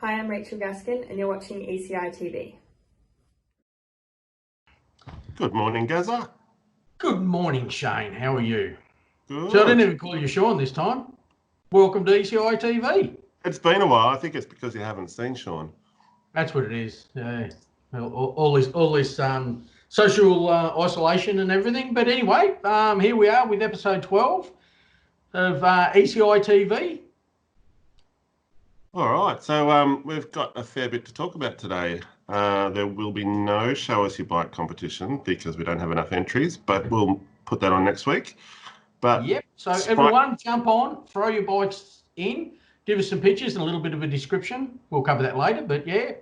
Hi, I'm Rachel Gaskin and you're watching ECITV. Good morning, Gazza. Good morning, Shane. How are you? Good. So I didn't even call you Shaun this time. Welcome to ECITV. It's been a while. I think it's because you haven't seen Shaun. That's what it is. All this social isolation and everything. But anyway, here we are with episode 12 of ECITV. All right. So we've got a fair bit to talk about today. There will be no Show Us Your Bike competition because we don't have enough entries, but we'll put that on next week. But yep. So everyone jump on, throw your bikes in, give us some pictures and a little bit of a description. We'll cover that later, but yeah.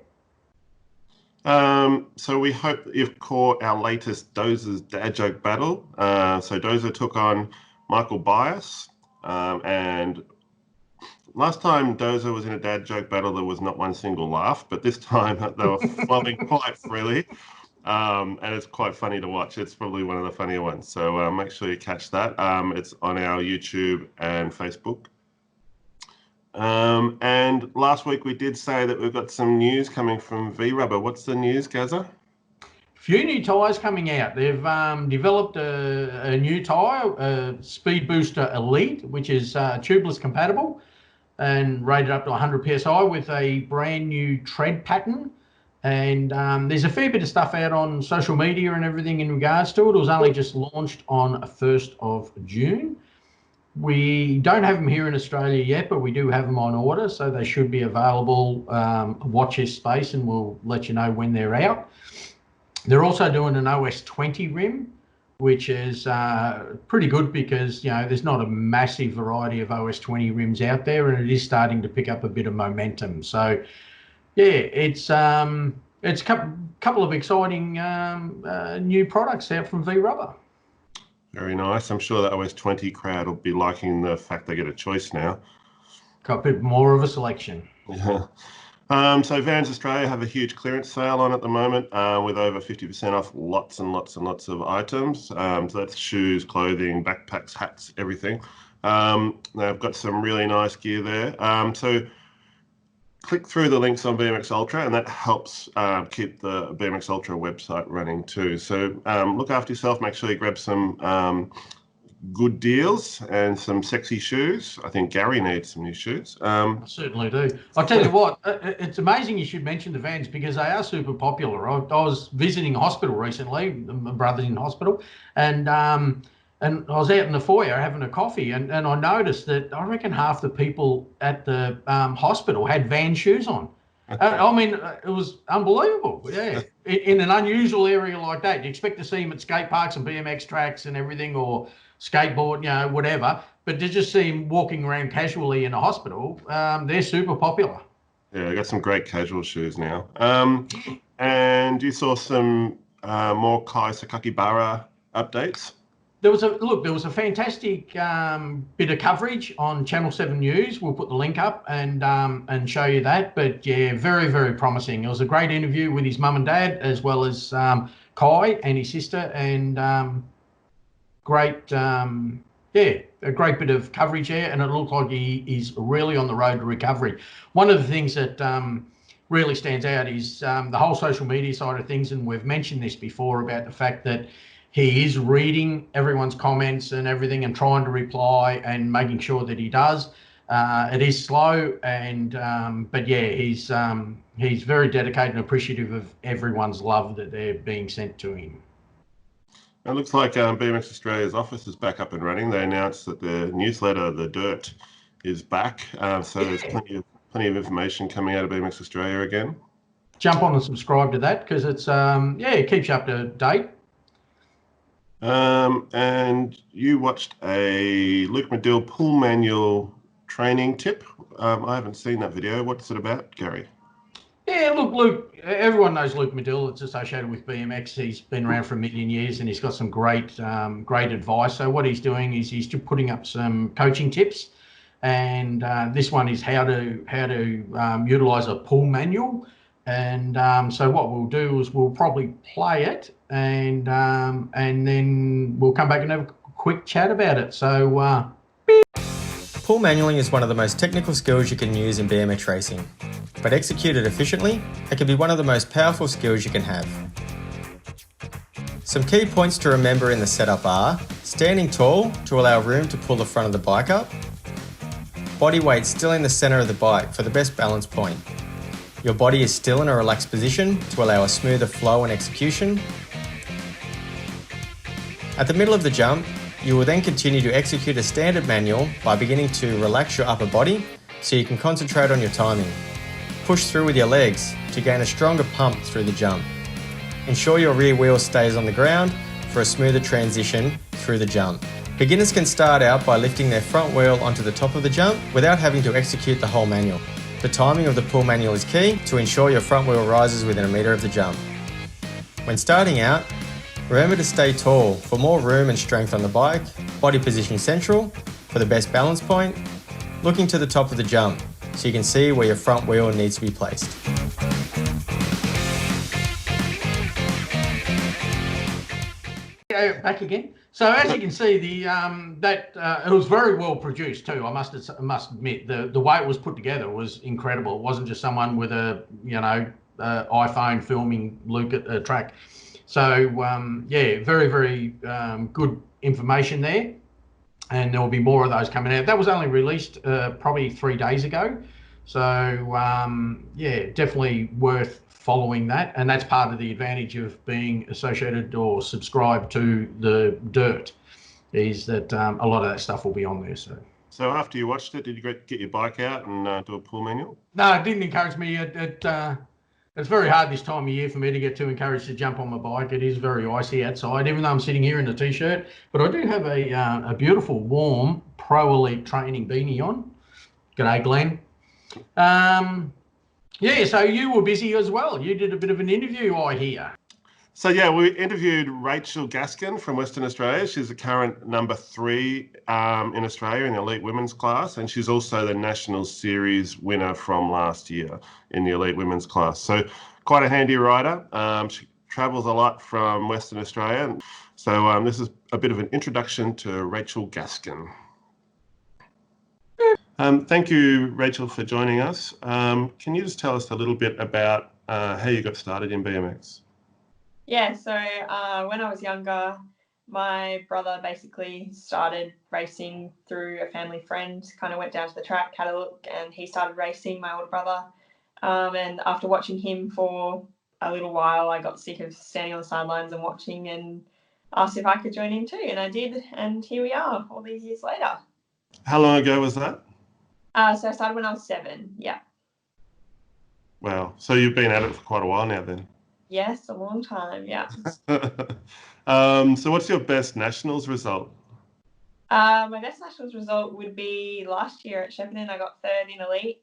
So we hope that you've caught our latest Dozer's dad joke battle. So Dozer took on Michael Bias, and last time Dozer was in a dad joke battle, there was not one single laugh, but this time they were flowing quite freely, and it's quite funny to watch. It's probably one of the funnier ones. So make sure you catch that. It's on our YouTube and Facebook. And last week we did say that we've got some news coming from Vee Rubber. What's the news, Gazza? Few new tyres coming out. They've developed a new tyre, Speedbooster Elite, which is tubeless compatible and rated up to 100 psi with a brand new tread pattern. And there's a fair bit of stuff out on social media and everything in regards to it. It was only just launched on 1st of June. We don't have them here in Australia yet, but we do have them on order, so they should be available. Watch this space and we'll let you know when they're out. They're also doing an OS 20 rim, which is pretty good because, you know, there's not a massive variety of OS 20 rims out there, and it is starting to pick up a bit of momentum. So, yeah, it's a couple of exciting new products out from Vee Rubber. Very nice. I'm sure the OS 20 crowd will be liking the fact they get a choice now. Got a bit more of a selection. Yeah. So Vans Australia have a huge clearance sale on at the moment with over 50% off lots and lots and lots of items. So that's shoes, clothing, backpacks, hats, everything. They've got some really nice gear there. So click through the links on BMX Ultra, and that helps keep the BMX Ultra website running too. So look after yourself. Make sure you grab some good deals and some sexy shoes. I think Gary needs some new shoes. I certainly do. I'll tell you what, it's amazing you should mention the Vans because they are super popular. I was visiting a hospital recently, my brother's in hospital, and I was out in the foyer having a coffee, and I noticed that I reckon half the people at the hospital had Vans shoes on. I mean, it was unbelievable. Yeah, in an unusual area like that, you expect to see them at skate parks and BMX tracks and everything, or skateboard, you know, whatever. But to just see them walking around casually in a hospital, they're super popular. Yeah, I got some great casual shoes now. And you saw some more Kai Sakakibara updates. There was a fantastic bit of coverage on Channel 7 News. We'll put the link up and show you that. But yeah, very, very promising. It was a great interview with his mum and dad, as well as Kai and his sister, and a great bit of coverage there. And it looked like he is really on the road to recovery. One of the things that really stands out is the whole social media side of things, and we've mentioned this before about the fact that he is reading everyone's comments and everything and trying to reply and making sure that he does. It is slow, but yeah, he's very dedicated and appreciative of everyone's love that they're being sent to him. It looks like BMX Australia's office is back up and running. They announced that the newsletter, The Dirt, is back. So there's plenty of information coming out of BMX Australia again. Jump on and subscribe to that because it's it keeps you up to date. And you watched a Luke Madill pull manual training tip. I haven't seen that video. What's it about, Gary? Yeah, look, Luke, everyone knows Luke Madill. It's associated with BMX. He's been around for a million years and he's got some great advice. So what he's doing is he's just putting up some coaching tips. And this one is how to utilize a pull manual. And so what we'll do is we'll probably play it and then we'll come back and have a quick chat about it. So pull manualing is one of the most technical skills you can use in BMX racing. but executed efficiently, it can be one of the most powerful skills you can have. Some key points to remember in the setup are standing tall to allow room to pull the front of the bike up, body weight still in the centre of the bike for the best balance point. Your body is still in a relaxed position to allow a smoother flow and execution. At the middle of the jump, you will then continue to execute a standard manual by beginning to relax your upper body so you can concentrate on your timing. Push through with your legs to gain a stronger pump through the jump. Ensure your rear wheel stays on the ground for a smoother transition through the jump. Beginners can start out by lifting their front wheel onto the top of the jump without having to execute the whole manual. The timing of the pull manual is key to ensure your front wheel rises within a metre of the jump. When starting out, remember to stay tall for more room and strength on the bike, body position central for the best balance point, looking to the top of the jump so you can see where your front wheel needs to be placed. Back again. So as you can see, it was very well produced too. I must admit, the way it was put together was incredible. It wasn't just someone with a iPhone filming Luke at a track. So yeah, very, very good information there, and there will be more of those coming out. That was only released probably 3 days ago. So yeah, definitely worth following that, and that's part of the advantage of being associated or subscribed to the Dirt, is that a lot of that stuff will be on there. So after you watched it, did you get your bike out and do a pull manual? No, it didn't encourage me. It's very hard this time of year for me to get too encouraged to jump on my bike. It is very icy outside, even though I'm sitting here in a t-shirt. But I do have a beautiful, warm Pro Elite training beanie on. G'day, Glenn. Yeah, so you were busy as well. You did a bit of an interview, I hear. So yeah, we interviewed Rachel Gaskin from Western Australia. She's the current number 3 in Australia in the elite women's class, and she's also the national series winner from last year in the elite women's class. So quite a handy rider. She travels a lot from Western Australia. So this is a bit of an introduction to Rachel Gaskin. Thank you, Rachel, for joining us. Can you just tell us a little bit about how you got started in BMX? Yeah, so when I was younger, my brother basically started racing through a family friend, kind of went down to the track, had a look, and he started racing, my older brother. And after watching him for a little while, I got sick of standing on the sidelines and watching, and asked if I could join in too, and I did, and here we are all these years later. How long ago was that? So I started when I was 7, yeah. Wow, so you've been at it for quite a while now then? Yes, a long time, yeah. So what's your best nationals result? My best nationals result would be last year at Shepparton. I got 3rd in Elite.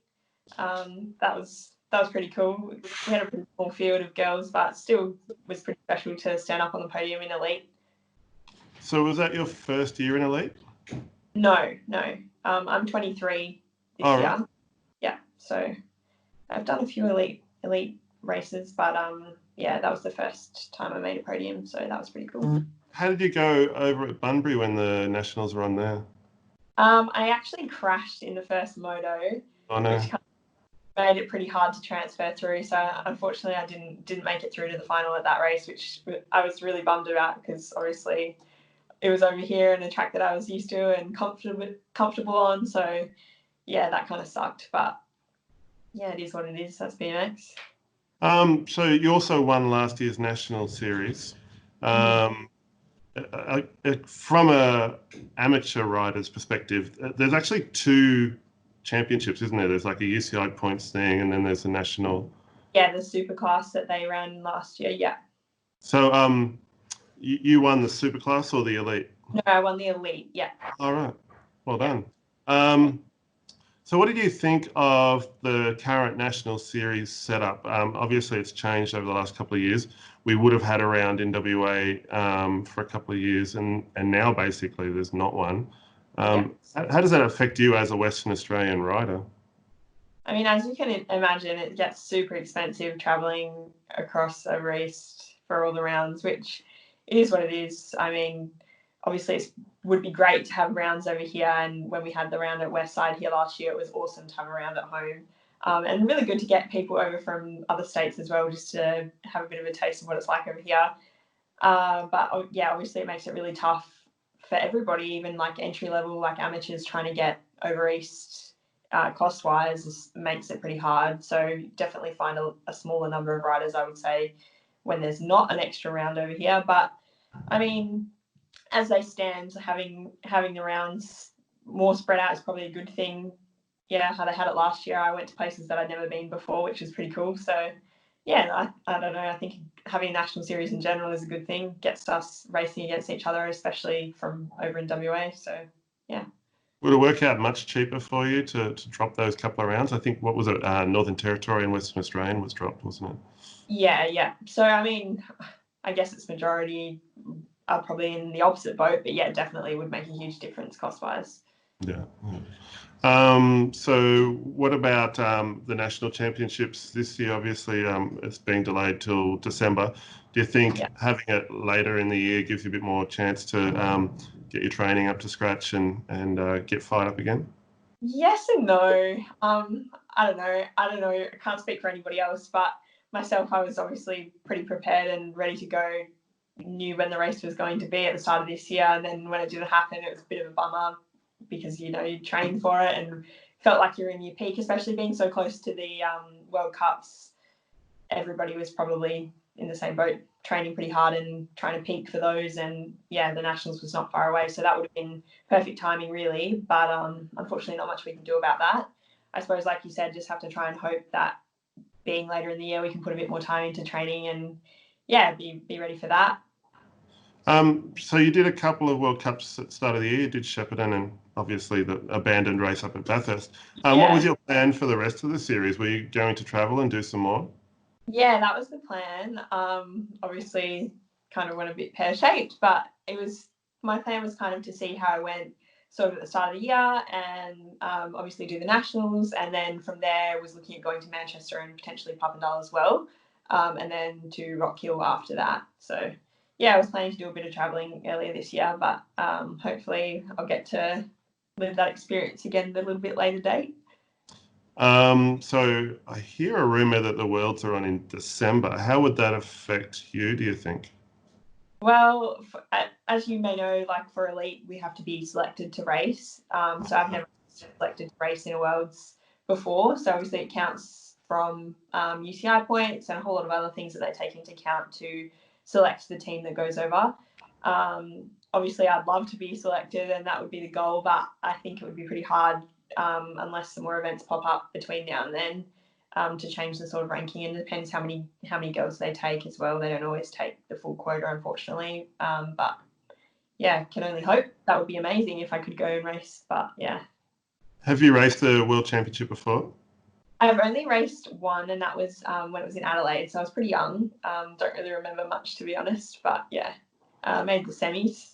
That was pretty cool. We had a pretty small field of girls, but still was pretty special to stand up on the podium in Elite. So was that your first year in Elite? No. I'm 23 this year. Right. Yeah, so I've done a few elite races, but yeah, that was the first time I made a podium, so that was pretty cool. How did you go over at Bunbury when the nationals were on there? I actually crashed in the first moto, Oh no. which kind of made it pretty hard to transfer through. So unfortunately, I didn't make it through to the final at that race, which I was really bummed about, because obviously it was over here in a track that I was used to and comfortable on. So yeah, that kind of sucked, but yeah, it is what it is. That's BMX. So you also won last year's national series. From a amateur rider's perspective, there's actually 2 championships, isn't there? There's like a UCI points thing, and then there's a national. Yeah, the super class that they ran last year. Yeah. So you won the super class or the elite? No, I won the elite. Yeah. All right. Well done. So what did you think of the current national series setup? Obviously, it's changed over the last couple of years. We would have had a round in WA for a couple of years, and now basically there's not one. How does that affect you as a Western Australian rider? I mean, as you can imagine, it gets super expensive travelling across over east for all the rounds, which it is what it is. I mean, obviously it would be great to have rounds over here, and when we had the round at Westside here last year, it was awesome to have a round at home. And really good to get people over from other states as well, just to have a bit of a taste of what it's like over here. But yeah, obviously it makes it really tough for everybody, even like entry level, like amateurs trying to get over east cost wise makes it pretty hard. So definitely find a smaller number of riders, I would say, when there's not an extra round over here. But I mean, as they stand, having the rounds more spread out is probably a good thing. Yeah, how they had it last year, I went to places that I'd never been before, which was pretty cool. So yeah, I don't know. I think having a national series in general is a good thing. Gets us racing against each other, especially from over in WA. So yeah. Would it work out much cheaper for you to drop those couple of rounds? I think, what was it, Northern Territory and Western Australian was dropped, wasn't it? Yeah. So I mean, I guess it's majority are probably in the opposite boat, but yeah, definitely would make a huge difference cost wise. Yeah. So what about the national championships this year? Obviously, it's being delayed till December. Do you think having it later in the year gives you a bit more chance to get your training up to scratch and get fired up again? Yes and no. I don't know. I can't speak for anybody else, but myself, I was obviously pretty prepared and ready to go. Knew when the race was going to be at the start of this year, and then when it didn't happen, it was a bit of a bummer because you trained for it and felt like you're in your peak, especially being so close to the World Cups. Everybody was probably in the same boat, training pretty hard and trying to peak for those. And yeah, the Nationals was not far away, so that would have been perfect timing, really. But unfortunately, not much we can do about that. I suppose, like you said, just have to try and hope that being later in the year, we can put a bit more time into training and be ready for that. So you did a couple of World Cups at the start of the year. You did Shepparton and obviously the abandoned race up at Bathurst. What was your plan for the rest of the series? Were you going to travel and do some more? Yeah, that was the plan. Obviously kind of went a bit pear-shaped, but my plan was kind of to see how I went sort of at the start of the year and obviously do the Nationals, and then from there was looking at going to Manchester and potentially Papendal as well, and then to Rock Hill after that. So yeah, I was planning to do a bit of travelling earlier this year, but hopefully I'll get to live that experience again at a little bit later date. So I hear a rumour that the Worlds are on in December. How would that affect you, do you think? Well, as you may know, like for Elite, we have to be selected to race. So I've never been selected to race in a Worlds before. So obviously it counts from UCI points and a whole lot of other things that they take into account to select the team that goes over. Obviously, I'd love to be selected and that would be the goal, but I think it would be pretty hard unless some more events pop up between now and then to change the sort of ranking. And it depends how many girls they take as well. They don't always take the full quota, unfortunately. But yeah, can only hope. That would be amazing if I could go and race. But yeah. Have you raced the World Championship before? I've only raced one, and that was when it was in Adelaide, so I was pretty young. Don't really remember much, to be honest. But yeah, made the semis.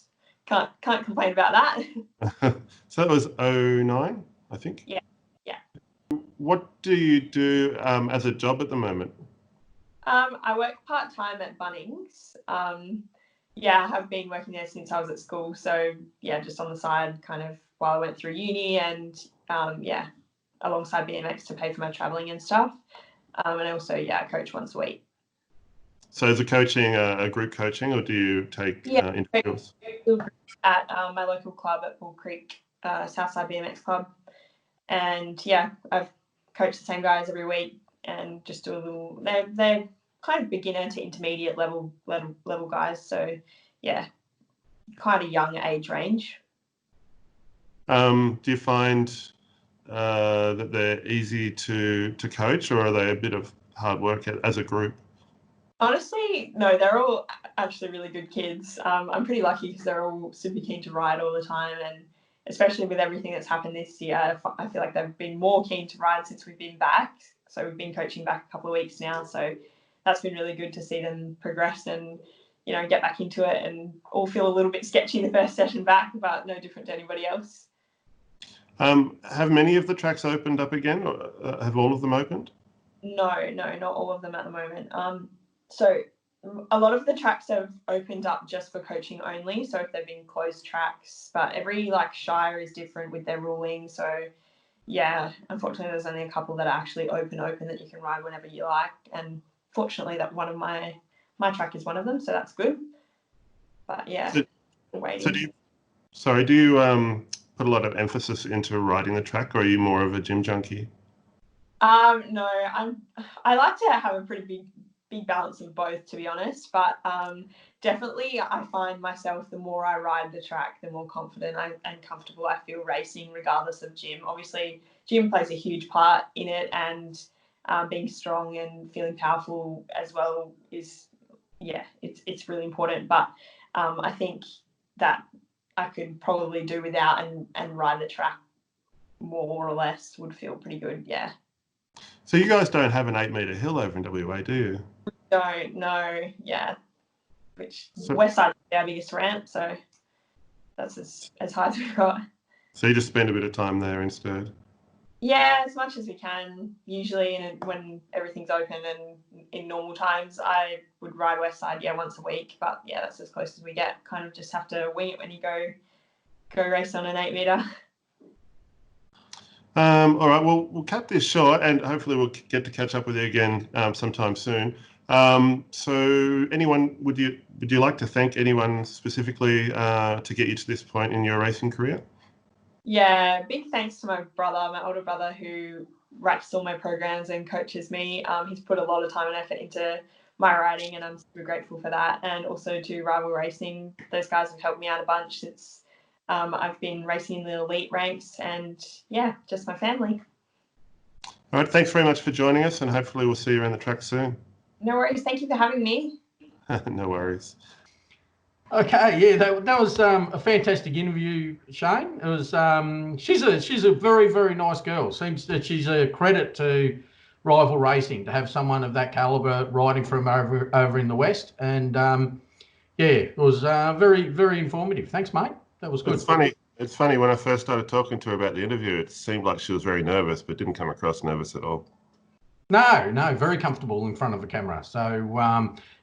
Can't complain about that. So that was 2009, I think. Yeah. What do you do as a job at the moment? I work part-time at Bunnings. I have been working there since I was at school. So yeah, just on the side kind of while I went through uni and alongside BMX to pay for my traveling and stuff. And also, I coach once a week. So is the coaching a group coaching, or do you take individuals? At my local club at Bull Creek, Southside BMX Club. And I've coached the same guys every week and just do a little, they're kind of beginner to intermediate level guys. So quite a young age range. Do you find that they're easy to coach, or are they a bit of hard work as a group? Honestly, no, they're all actually really good kids. I'm pretty lucky because they're all super keen to ride all the time, and especially with everything that's happened this year, I feel like they've been more keen to ride since we've been back. So we've been coaching back a couple of weeks now, so that's been really good to see them progress and get back into it, and all feel a little bit sketchy the first session back, but no different to anybody else. Have many of the tracks opened up again, or have all of them opened? No, not all of them at the moment. So a lot of the tracks have opened up just for coaching only. So if they've been closed tracks, but every shire is different with their ruling. So yeah, unfortunately, there's only a couple that are actually open that you can ride whenever you like. And fortunately, that one of my track is one of them, so that's good. But yeah, waiting. So do you put a lot of emphasis into riding the track, or are you more of a gym junkie? No, I like to have a pretty big balance of both, to be honest. But definitely, I find myself, the more I ride the track, the more confident and comfortable I feel racing, regardless of gym. Obviously, gym plays a huge part in it, and being strong and feeling powerful as well is, yeah, it's really important. But I think that I could probably do without and ride the track more or less would feel pretty good. Yeah. So you guys don't have an 8-metre hill over in WA, do you? Don't know, yeah. West side is our biggest ramp, so that's as high as we've got. So you just spend a bit of time there instead? Yeah, as much as we can. Usually, when everything's open and in normal times, I would ride west side, once a week. But yeah, that's as close as we get. Kind of just have to wing it when you go race on an 8-metre. All right, well, we'll cut this short, and hopefully we'll get to catch up with you again sometime soon. So would you like to thank anyone specifically to get you to this point in your racing career? Yeah, big thanks to my older brother, who writes all my programs and coaches me. He's put a lot of time and effort into my riding, and I'm super grateful for that. And also to Rival Racing, those guys have helped me out a bunch since I've been racing in the elite ranks, and yeah, just my family. All right, thanks very much for joining us, and hopefully we'll see you around the track soon. No worries. Thank you for having me. No worries. Okay, yeah, that was a fantastic interview, Shane. It was she's a very, very nice girl. Seems that she's a credit to Rival Racing to have someone of that caliber riding from over in the West. And yeah, it was very, very informative. Thanks, mate. That was good. It's funny when I first started talking to her about the interview, it seemed like she was very nervous, but didn't come across nervous at all. No, very comfortable in front of the camera. So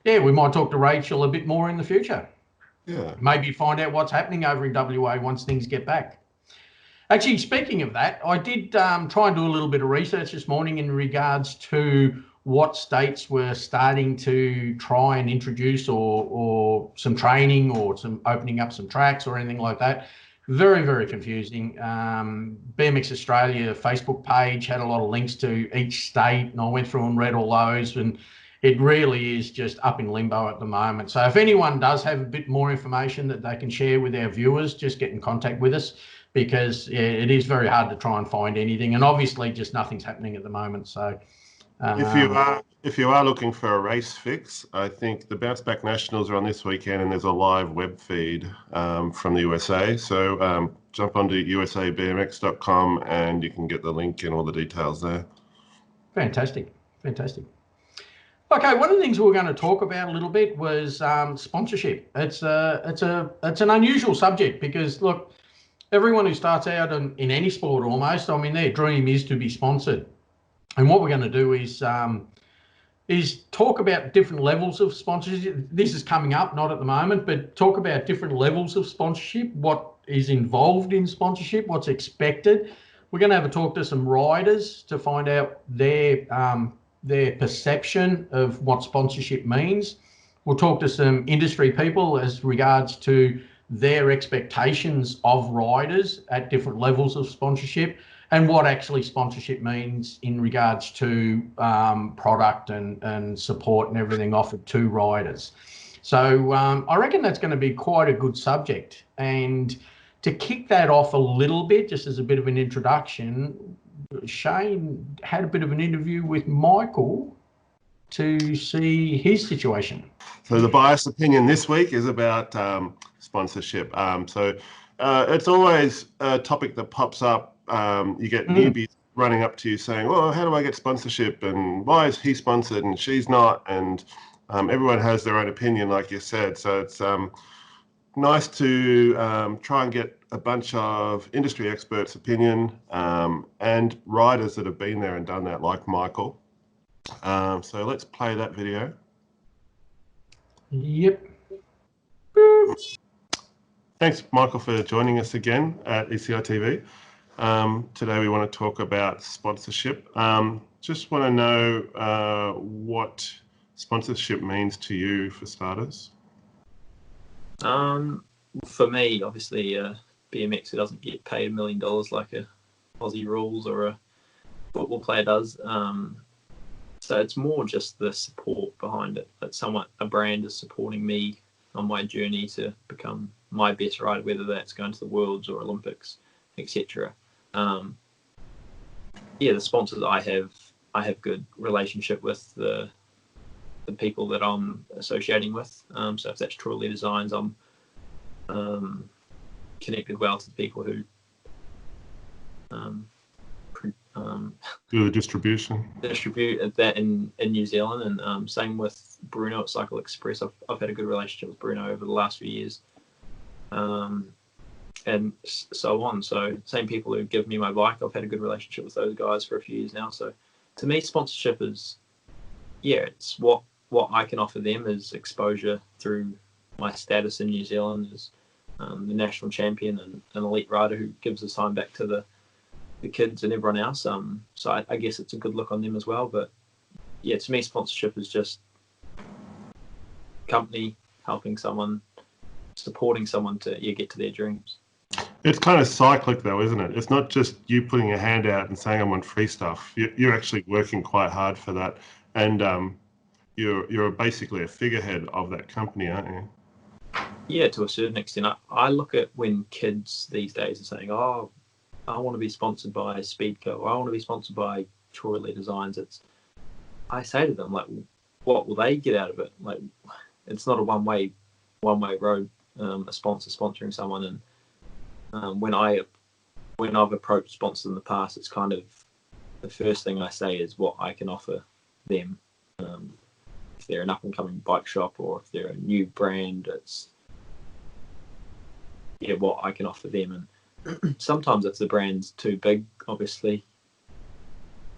yeah, we might talk to Rachel a bit more in the future. Yeah. Maybe find out what's happening over in WA once things get back. Actually, speaking of that, I did try and do a little bit of research this morning in regards to what states were starting to try and introduce or some training or some opening up some tracks or anything like that. Very, very confusing. BMX Australia Facebook page had a lot of links to each state, and I went through and read all those, and it really is just up in limbo at the moment. So if anyone does have a bit more information that they can share with our viewers, just get in contact with us, because it is very hard to try and find anything, and obviously just nothing's happening at the moment. So if you are looking for a race fix, I think the Bounce Back Nationals are on this weekend, and there's a live web feed from the USA. So jump onto usabmx.com and you can get the link and all the details there. Fantastic. Okay, one of the things we were going to talk about a little bit was sponsorship. It's an unusual subject because, look, everyone who starts out in any sport almost, I mean, their dream is to be sponsored. And what we're going to do is talk about different levels of sponsorship. This is coming up, not at the moment, but talk about different levels of sponsorship, what is involved in sponsorship, what's expected. We're going to have a talk to some riders to find out their perception of what sponsorship means. We'll talk to some industry people as regards to their expectations of riders at different levels of sponsorship, and what actually sponsorship means in regards to product and support and everything offered to riders. So I reckon that's going to be quite a good subject. And to kick that off a little bit, just as a bit of an introduction, Shane had a bit of an interview with Michael to see his situation. So the biased opinion this week is about sponsorship. So it's always a topic that pops up. You get newbies running up to you saying, well, how do I get sponsorship? And why is he sponsored and she's not? And everyone has their own opinion, like you said. So it's nice to try and get a bunch of industry experts' opinion and riders that have been there and done that, like Michael. So let's play that video. Yep. Thanks, Michael, for joining us again at ECITV. Today we want to talk about sponsorship. Just want to know what sponsorship means to you, for starters. For me, obviously, BMX doesn't get paid $1 million like a Aussie Rules or a football player does. So it's more just the support behind it. That a brand is supporting me on my journey to become my best rider, whether that's going to the Worlds or Olympics, etc. The sponsors I have good relationship with the people that I'm associating with. So if that's Truly Designs, I'm connected well to the people who do the distribute that in New Zealand, and same with Bruno at Cycle Express. I've had a good relationship with Bruno over the last few years, and so on. So same people who give me my bike, I've had a good relationship with those guys for a few years now. So to me, sponsorship is, it's what I can offer them is exposure through my status in New Zealand as the national champion and an elite rider who gives his time back to the kids and everyone else. So I guess it's a good look on them as well. But to me, sponsorship is just company helping someone, supporting someone to get to their dreams. It's kind of cyclic though, isn't it? It's not just you putting a hand out and saying I want free stuff. You're actually working quite hard for that, and you're basically a figurehead of that company, aren't you? Yeah, to a certain extent. I look at when kids these days are saying, "Oh, I want to be sponsored by Speedco, or I want to be sponsored by Truly Designs." I say to them, like, what will they get out of it? Like, it's not a one-way road. A sponsor sponsoring someone, and when I've approached sponsors in the past, it's kind of the first thing I say is what I can offer them. If they're an up-and-coming bike shop or if they're a new brand, it's what I can offer them. And sometimes if the brand's too big, obviously,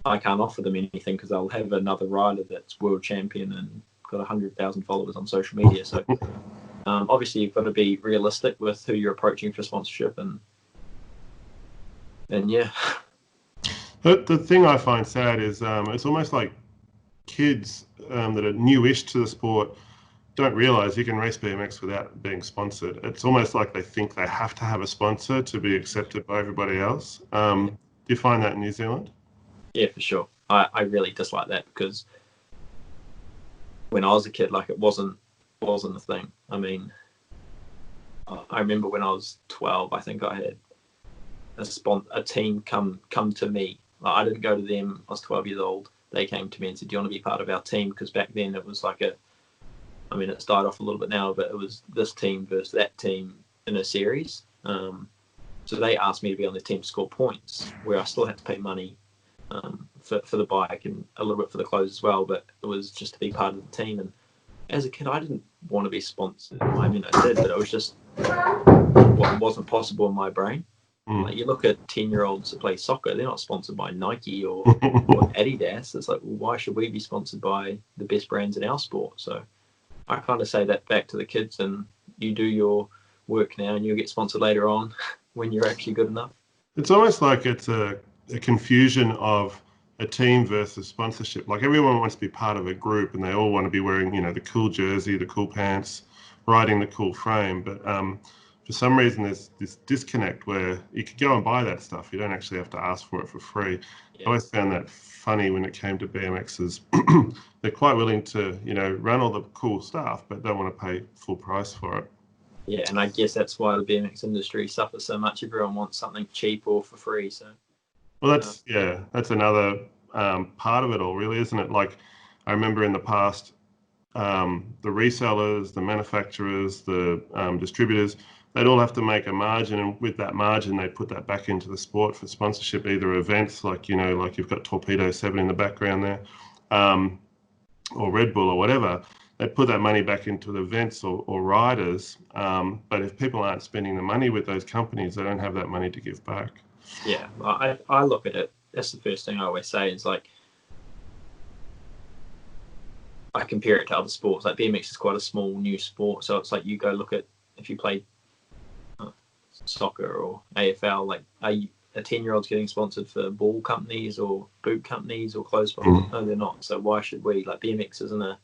I can't offer them anything because I'll have another rider that's world champion and got 100,000 followers on social media. So obviously you've got to be realistic with who you're approaching for sponsorship, and yeah. The thing I find sad is it's almost like kids that are newish to the sport don't realize you can race BMX without being sponsored. It's almost like they think they have to have a sponsor to be accepted by everybody else. Do you find that in New Zealand? Yeah, for sure. I really dislike that because when I was a kid, like, it wasn't a thing. I mean, I remember when I was 12, I think I had a team come to me. Like, I didn't go to them. I was 12 years old. They came to me and said, "Do you want to be part of our team?" Because back then it was like it's died off a little bit now, but it was this team versus that team in a series. So they asked me to be on the team to score points, where I still had to pay money for the bike and a little bit for the clothes as well. But it was just to be part of the team. And as a kid, I didn't want to be sponsored. I mean, I did, but it was just what wasn't possible in my brain. Like, you look at 10-year-olds that play soccer, they're not sponsored by Nike or Adidas. It's like, well, why should we be sponsored by the best brands in our sport? So I kind of say that back to the kids, and you do your work now and you'll get sponsored later on when you're actually good enough. It's almost like it's a confusion of a team versus sponsorship. Like, everyone wants to be part of a group and they all want to be wearing, the cool jersey, the cool pants, riding the cool frame. But for some reason, there's this disconnect where you could go and buy that stuff. You don't actually have to ask for it for free. Yeah. I always found that funny when it came to BMXs. They're quite willing to, run all the cool stuff, but don't want to pay full price for it. Yeah, and I guess that's why the BMX industry suffers so much. Everyone wants something cheap or for free. So, well, that's another part of it all, really, isn't it? Like, I remember in the past, the resellers, the manufacturers, the distributors, they'd all have to make a margin, and with that margin, they put that back into the sport for sponsorship, either events like you've got Torpedo 7 in the background there, or Red Bull or whatever. They put that money back into the events or riders. But if people aren't spending the money with those companies, they don't have that money to give back. Yeah, I look at it. That's the first thing I always say is, like, I compare it to other sports. Like, BMX is quite a small new sport, so it's like you go look at if you play soccer or AFL. Like, a 10-year-old's getting sponsored for ball companies or boot companies or clothes companies. No, they're not. So why should we? Like, BMX isn't a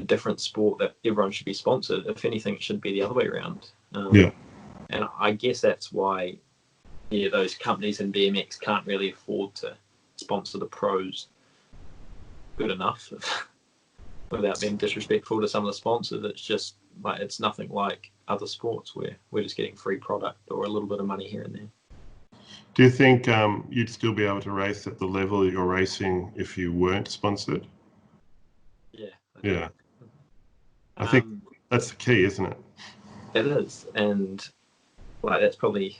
different sport that everyone should be sponsored. If anything, it should be the other way around. And I guess that's why, those companies in BMX can't really afford to sponsor the pros good enough without being disrespectful to some of the sponsors. It's just like, it's nothing like other sports where we're just getting free product or a little bit of money here and there. Do you think you'd still be able to race at the level that you're racing if you weren't sponsored? Yeah. I think that's the key, isn't it? It is. And like, that's probably,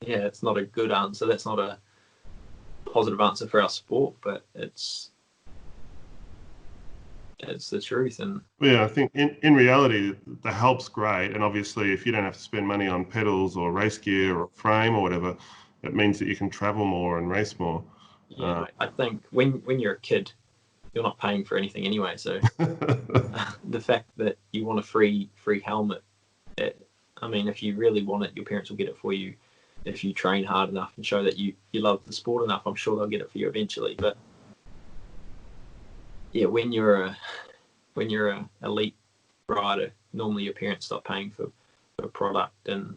it's not a good answer. That's not a positive answer for our sport, but it's the truth. And I think in reality, the help's great. And obviously, if you don't have to spend money on pedals or race gear or frame or whatever, it means that you can travel more and race more. I think when you're a kid, you're not paying for anything anyway. So the fact that you want a free helmet, if you really want it, your parents will get it for you. If you train hard enough and show that you love the sport enough, I'm sure they'll get it for you eventually. But when you're a elite rider, normally your parents stop paying for product and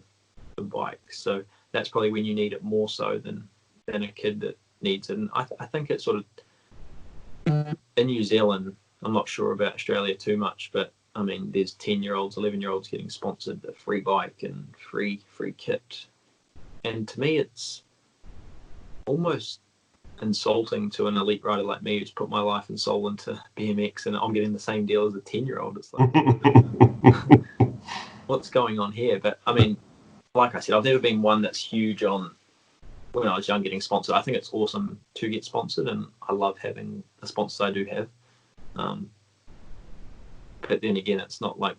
the bike. So that's probably when you need it more so than a kid that needs it. And I think it's sort of in New Zealand. I'm not sure about Australia too much, but there's 10-year-olds, 11-year-olds getting sponsored a free bike and free kit. And to me, it's almost insulting to an elite rider like me who's put my life and soul into BMX, and I'm getting the same deal as a 10-year-old. It's like, what's going on here? But like I said, I've never been one that's huge on, when I was young, getting sponsored. I think it's awesome to get sponsored, and I love having the sponsors I do have. But then again, it's not like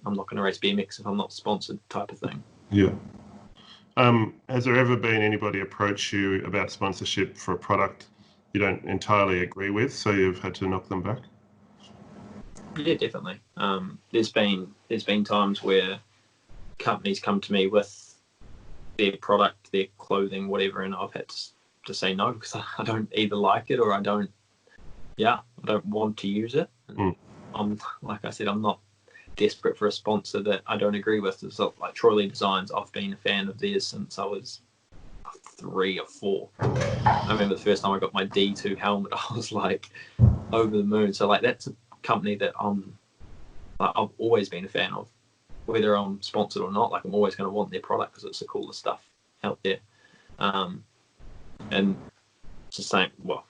I'm not going to race BMX if I'm not sponsored type of thing. Yeah. Has there ever been anybody approach you about sponsorship for a product you don't entirely agree with, so you've had to knock them back? Yeah, definitely. There's been times where companies come to me with their product, their clothing, whatever, and I've had to say no because I don't either like it or I don't want to use it. Like I said, I'm not desperate for a sponsor that I don't agree with. It's like Troy Lee Designs. I've been a fan of theirs since I was 3 or 4. I remember the first time I got my D2 helmet, I was like over the moon. So like, that's a company that I've always been a fan of, whether I'm sponsored or not. Like, I'm always going to want their product because it's the coolest stuff out there. And it's the same. Well,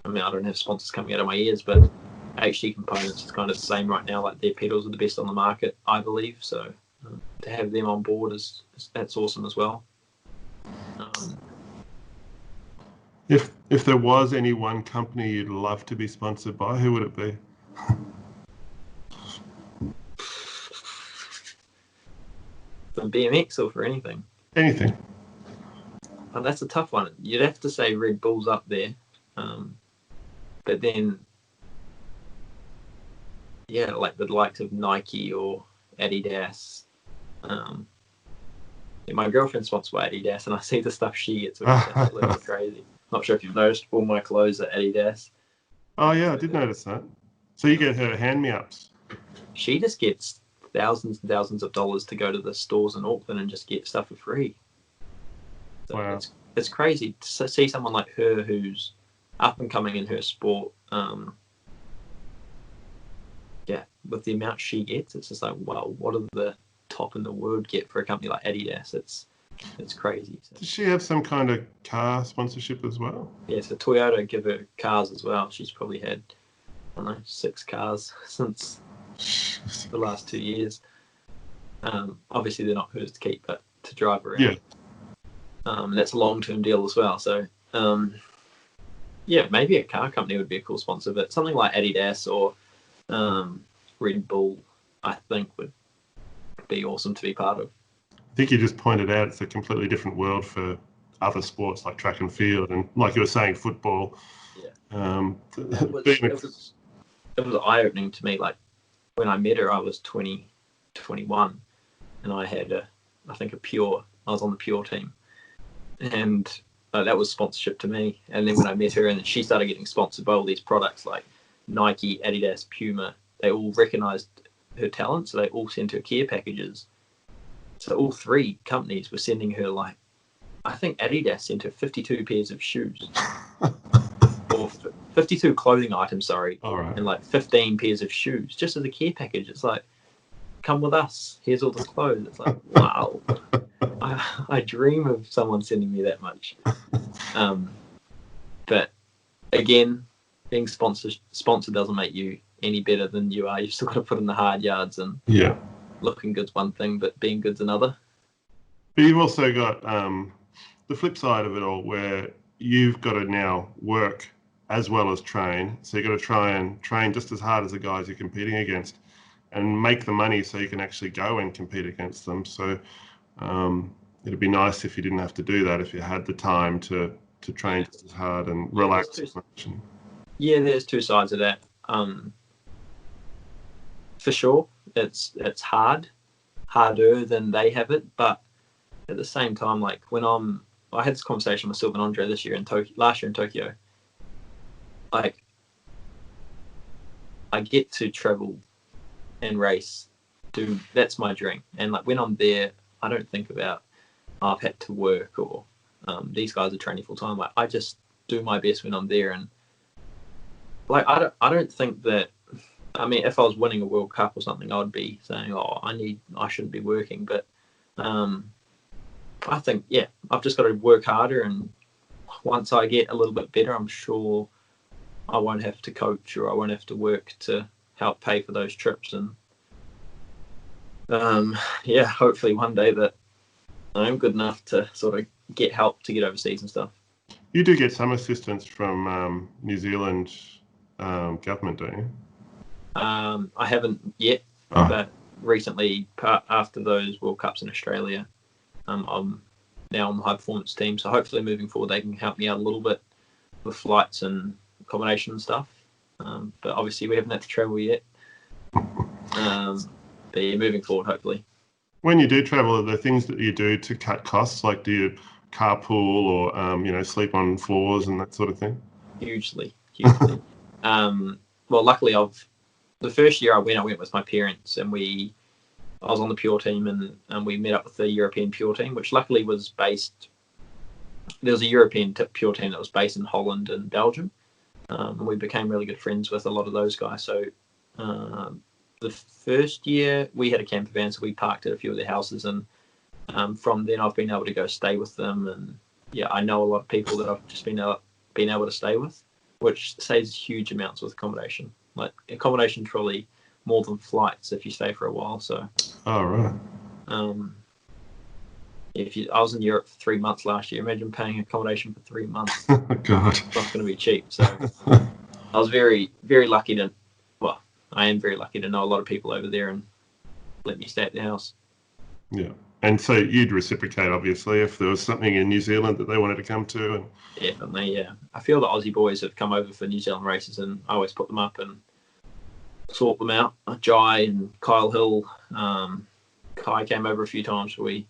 I don't have sponsors coming out of my ears, but HD Components is kind of the same right now. Like, their pedals are the best on the market, I believe. So to have them on board that's awesome as well. If there was any one company you'd love to be sponsored by, who would it be? For BMX or for anything? Anything. Oh, that's a tough one. You'd have to say Red Bull's up there. But then, like the likes of Nike or Adidas. My girlfriend's sponsored by Adidas, and I see the stuff she gets, which is absolutely crazy. Not sure if you've noticed, all my clothes are Adidas. Oh yeah, I did notice that. So you get her hand-me-ups. She just gets thousands and thousands of dollars to go to the stores in Auckland and just get stuff for free. So wow. It's crazy to see someone like her who's up and coming in her sport. With the amount she gets, it's just like, wow, what do the top in the world get for a company like Adidas? It's crazy. So. Does she have some kind of car sponsorship as well? Yeah, so Toyota give her cars as well. She's probably had, 6 cars since the last 2 years. Obviously, they're not hers to keep, but to drive around. Yeah. That's a long-term deal as well. So, maybe a car company would be a cool sponsor, but something like Adidas or Red Bull, I think, would be awesome to be part of. I think you just pointed out it's a completely different world for other sports like track and field, and like you were saying, football. Yeah. It was eye-opening to me. Like, when I met her, I was 20, 21, and I had I was on the Pure team. and that was sponsorship to me. And then when I met her, and she started getting sponsored by all these products like Nike, Adidas, Puma, they all recognized her talent, so they all sent her care packages. So all three companies were sending her, like, I think Adidas sent her 52 pairs of shoes. Or 52 clothing items, sorry. All right. And like 15 pairs of shoes, just as a care package. It's like, come with us. Here's all the clothes. It's like, wow. I dream of someone sending me that much. But again, being sponsored doesn't make you any better than you are. You've still got to put in the hard yards, and looking good's one thing, but being good's another. But you've also got the flip side of it all, where you've got to now work as well as train. So you've got to try and train just as hard as the guys you're competing against, and make the money so you can actually go and compete against them. So it'd be nice if you didn't have to do that, if you had the time to train just as hard and relax as much. Yeah, there's two sides of that. For sure, it's harder than they have it, but at the same time, like when I had this conversation with Sylvan Andre last year in Tokyo. Like, I get to travel and race. That's my dream. And like when I'm there, I don't think about I've had to work or these guys are training full time. Like, I just do my best when I'm there. And like I don't think that. I mean, if I was winning a World Cup or something, I would be saying, "Oh, I shouldn't be working." But I think, I've just got to work harder, and once I get a little bit better, I'm sure I won't have to coach or I won't have to work to help pay for those trips. And hopefully one day that I'm good enough to sort of get help to get overseas and stuff. You do get some assistance from New Zealand government, don't you? I haven't yet, but recently, after those World Cups in Australia, I'm now on the high performance team. So hopefully moving forward, they can help me out a little bit with flights and accommodation and stuff. But obviously we haven't had to travel yet. But yeah, moving forward, hopefully. When you do travel, are there things that you do to cut costs? Like, do you carpool or sleep on floors and that sort of thing? Hugely. Well, luckily the first year I went with my parents, and I was on the pure team, and we met up with the European pure team, which luckily was based. There was a European pure team that was based in Holland and Belgium, and we became really good friends with a lot of those guys. So the first year we had a camper van, so we parked at a few of their houses, and from then I've been able to go stay with them, and I know a lot of people that I've just been able to stay with, which saves huge amounts with accommodation. Like, accommodation truly more than flights if you stay for a while. So right. I was in Europe for 3 months last year. Imagine paying accommodation for 3 months. Oh, God. It's not going to be cheap. So I was very, very lucky I am very lucky to know a lot of people over there and let me stay at their house. Yeah. And so you'd reciprocate, obviously, if there was something in New Zealand that they wanted to come to. And definitely, yeah. I feel the Aussie boys have come over for New Zealand races, and I always put them up and sort them out. Jai and Kyle Hill, Kai came over a few times. We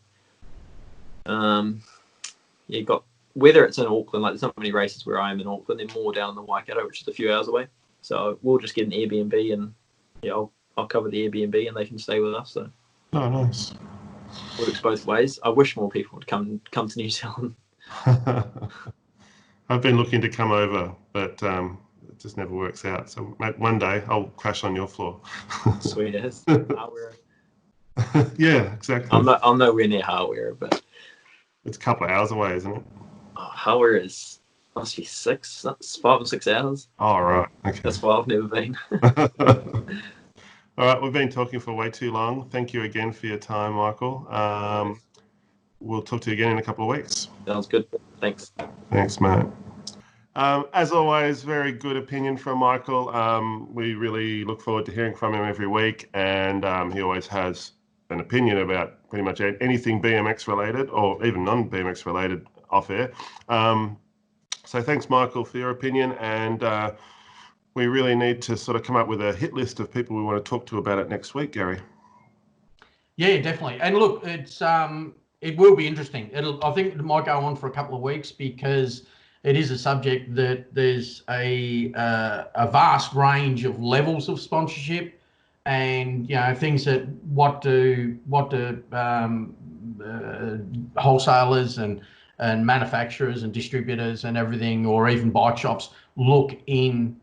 got, whether it's in Auckland, like there's not many races where I am in Auckland, they're more down in the Waikato, which is a few hours away. So we'll just get an Airbnb, and I'll cover the Airbnb and they can stay with us. So nice. Works both ways. I wish more people would come to New Zealand. I've been looking to come over, but it just never works out. So one day I'll crash on your floor. Sweet as. Yeah, exactly. I'm nowhere near Hawera, but it's a couple of hours away, isn't it? Hawera must be 5 or 6 hours. Oh, right. Okay. That's why I've never been. All right, we've been talking for way too long. Thank you again for your time, Michael. We'll talk to you again in a couple of weeks. Sounds good. Thanks. Thanks, mate. As always, very good opinion from Michael. We really look forward to hearing from him every week, and he always has an opinion about pretty much anything BMX related, or even non-BMX related off air. So thanks, Michael, for your opinion, and we really need to sort of come up with a hit list of people we want to talk to about it next week, Gary. Yeah, definitely. And look, it's it will be interesting. I think it might go on for a couple of weeks because it is a subject that there's a vast range of levels of sponsorship, and things that what do wholesalers and manufacturers and distributors and everything, or even bike shops look in.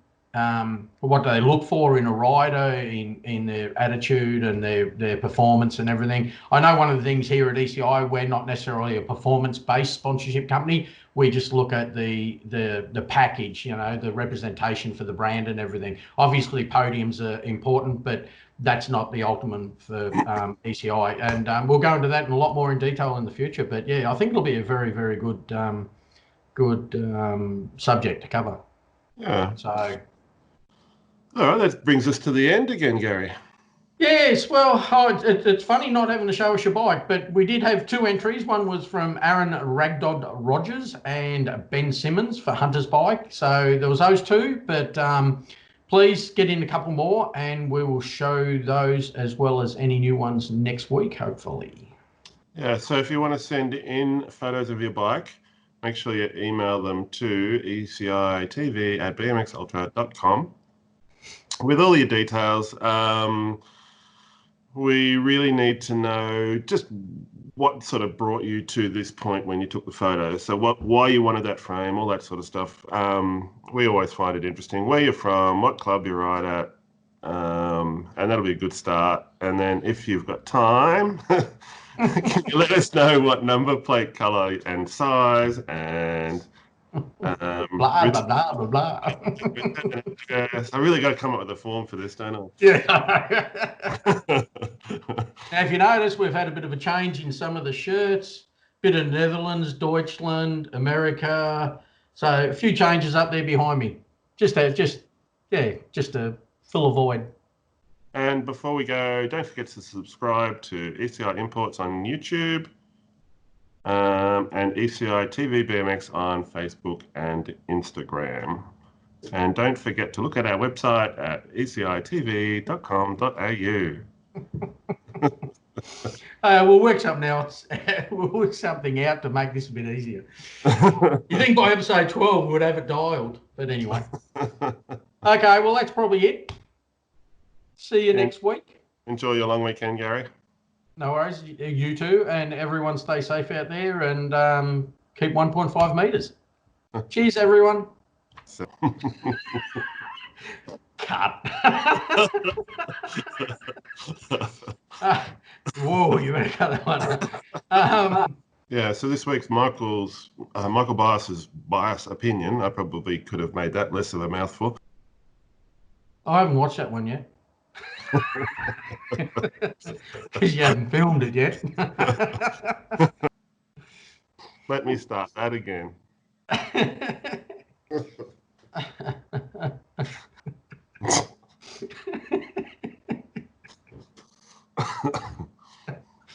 What do they look for in a rider, in their attitude and their performance and everything? I know one of the things here at ECI, we're not necessarily a performance-based sponsorship company. We just look at the package, the representation for the brand and everything. Obviously, podiums are important, but that's not the ultimate for ECI. And we'll go into that in a lot more in detail in the future. But yeah, I think it'll be a very, very good subject to cover. Yeah. So. All right, that brings us to the end again, Gary. Yes, well, it's funny not having to show us your bike, but we did have 2 entries. One was from Aaron Ragdod Rogers and Ben Simmons for Hunter's Bike. So there was those 2, but please get in a couple more and we will show those as well as any new ones next week, hopefully. Yeah, so if you want to send in photos of your bike, make sure you email them to ECITV@bmxultra.com. With all your details. We really need to know just what sort of brought you to this point when you took the photos. So why you wanted that frame, all that sort of stuff. We always find it interesting. Where you're from, what club you ride at, and that'll be a good start. And then if you've got time, can you let us know what number plate, colour and size, and blah, blah, blah, blah, blah. I really got to come up with a form for this, don't I? Yeah. Now, if you notice, we've had a bit of a change in some of the shirts, bit of Netherlands, Deutschland, America. So a few changes up there behind me. Just to fill a void. And before we go, don't forget to subscribe to ECI Imports on YouTube. And ECI TV BMX on Facebook and Instagram. And don't forget to look at our website at ecitv.com.au. We'll work something else. We'll work something out to make this a bit easier. You think by episode 12 we would have it dialed, but anyway. Okay, well that's probably it. See you next week. Enjoy your long weekend, Gary. No worries, you too, and everyone stay safe out there and keep 1.5 meters. Cheers, everyone. Cut. Whoa, you better cut that one. Yeah, so this week's Michael Bias's bias opinion, I probably could have made that less of a mouthful. I haven't watched that one yet. Because you haven't filmed it yet. Let me start that again.